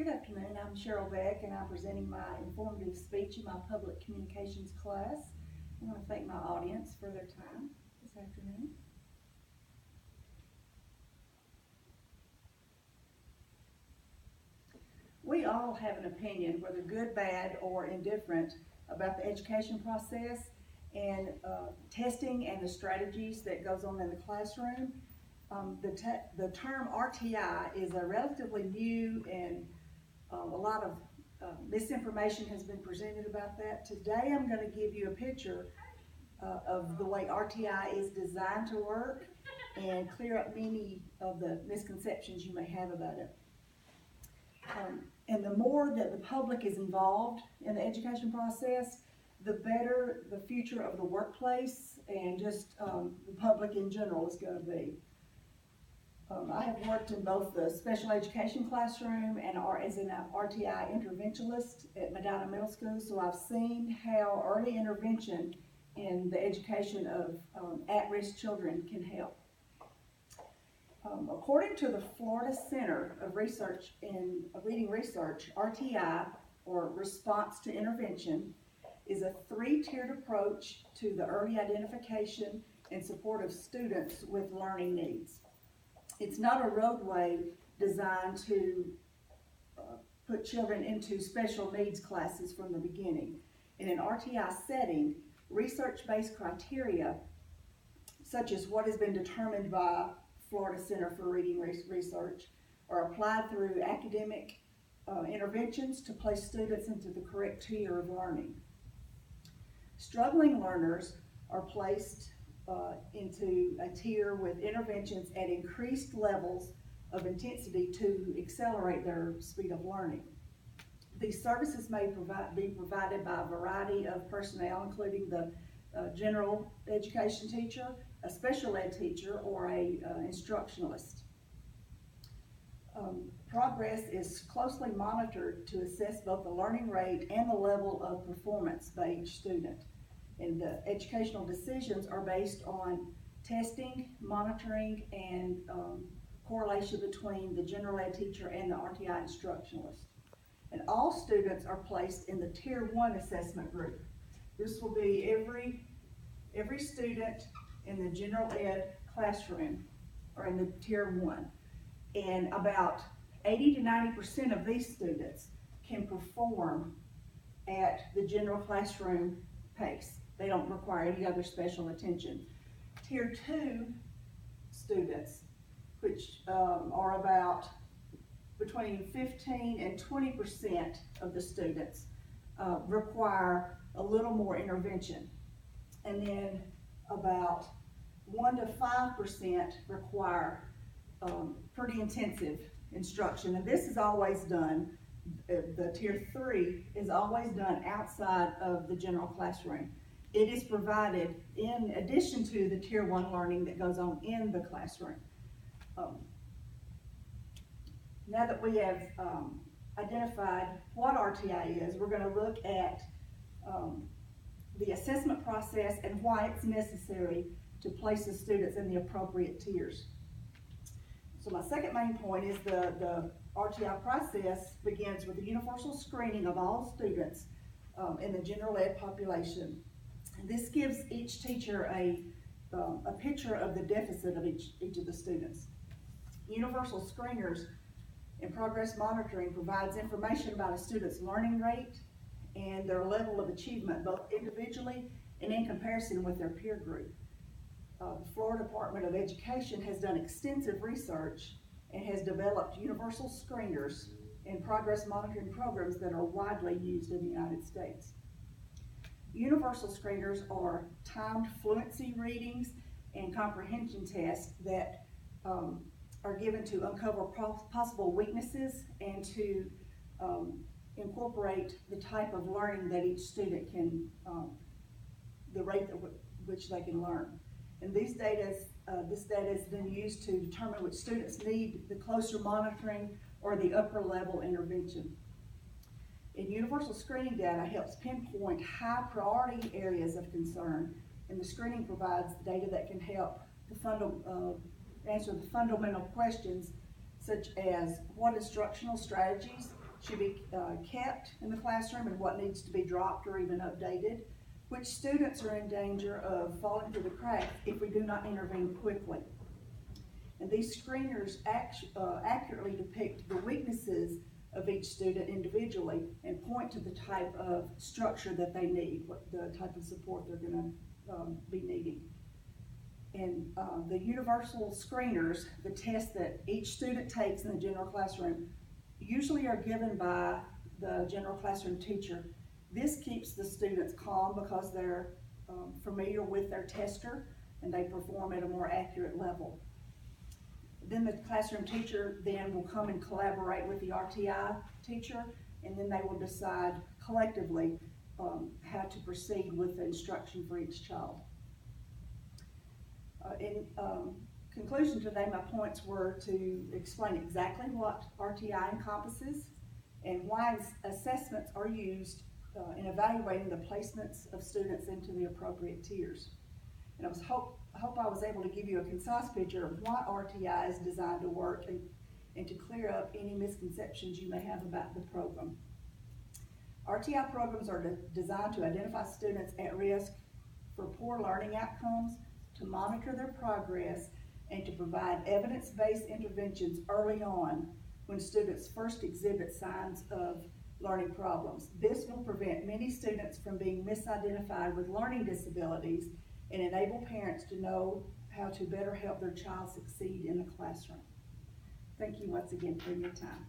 Good afternoon, I'm Cheryl Beck and I'm presenting my informative speech in my public communications class. I want to thank my audience for their time this afternoon. We all have an opinion, whether good, bad, or indifferent, about the education process and testing and the strategies that goes on in the classroom. The term RTI is a relatively new and a lot of misinformation has been presented about that. Today I'm going to give you a picture of the way RTI is designed to work and clear up many of the misconceptions you may have about it. And the more that the public is involved in the education process, the better the future of the workplace and just the public in general is going to be. I have worked in both the special education classroom and as an RTI interventionist at Medina Middle School, so I've seen how early intervention in the education of at-risk children can help. According to the Florida Center of Research in Reading Research, RTI, or Response to Intervention, is a three-tiered approach to the early identification and support of students with learning needs. It's not a roadway designed to put children into special needs classes from the beginning. In an RTI setting, research-based criteria, such as what has been determined by Florida Center for Reading Research, are applied through academic interventions to place students into the correct tier of learning. Struggling learners are placed into a tier with interventions at increased levels of intensity to accelerate their speed of learning. These services may be provided by a variety of personnel, including the general education teacher, a special ed teacher, or a instructionalist. Progress is closely monitored to assess both the learning rate and the level of performance by each student. And the educational decisions are based on testing, monitoring, and correlation between the general ed teacher and the RTI instructionalist. And all students are placed in the Tier 1 assessment group. This will be every student in the general ed classroom or in the Tier 1. And about 80 to 90% of these students can perform at the general classroom pace. They don't require any other special attention. Tier 2 students, which are about between 15 and 20% of the students, require a little more intervention. And then about 1 to 5% require pretty intensive instruction. And this is always done, the Tier 3 is always done outside of the general classroom. It is provided in addition to the Tier 1 learning that goes on in the classroom. Now that we have identified what RTI is, we're going to look at the assessment process and why it's necessary to place the students in the appropriate tiers. So my second main point is the RTI process begins with a universal screening of all students in the general ed population. This gives each teacher a picture of the deficit of each of the students. Universal screeners and progress monitoring provides information about a student's learning rate and their level of achievement, both individually and in comparison with their peer group. The Florida Department of Education has done extensive research and has developed universal screeners and progress monitoring programs that are widely used in the United States. Universal screeners are timed fluency readings and comprehension tests that are given to uncover possible weaknesses and to incorporate the type of learning that each student can, the rate at which they can learn. And this data is then used to determine which students need the closer monitoring or the upper level intervention. And universal screening data helps pinpoint high priority areas of concern, and the screening provides data that can help answer the fundamental questions such as what instructional strategies should be kept in the classroom and what needs to be dropped or even updated, which students are in danger of falling through the cracks if we do not intervene quickly. And these screeners accurately depict the weaknesses of each student individually and point to the type of structure that they need, what the type of support they're going to be needing. And the universal screeners, the tests that each student takes in the general classroom, usually are given by the general classroom teacher. This keeps the students calm because they're familiar with their tester and they perform at a more accurate level. Then the classroom teacher then will come and collaborate with the RTI teacher, and then they will decide collectively how to proceed with the instruction for each child. In conclusion today, my points were to explain exactly what RTI encompasses and why assessments are used in evaluating the placements of students into the appropriate tiers. And I hope I was able to give you a concise picture of why RTI is designed to work and to clear up any misconceptions you may have about the program. RTI programs are designed to identify students at risk for poor learning outcomes, to monitor their progress, and to provide evidence-based interventions early on when students first exhibit signs of learning problems. This will prevent many students from being misidentified with learning disabilities and enable parents to know how to better help their child succeed in the classroom. Thank you once again for your time.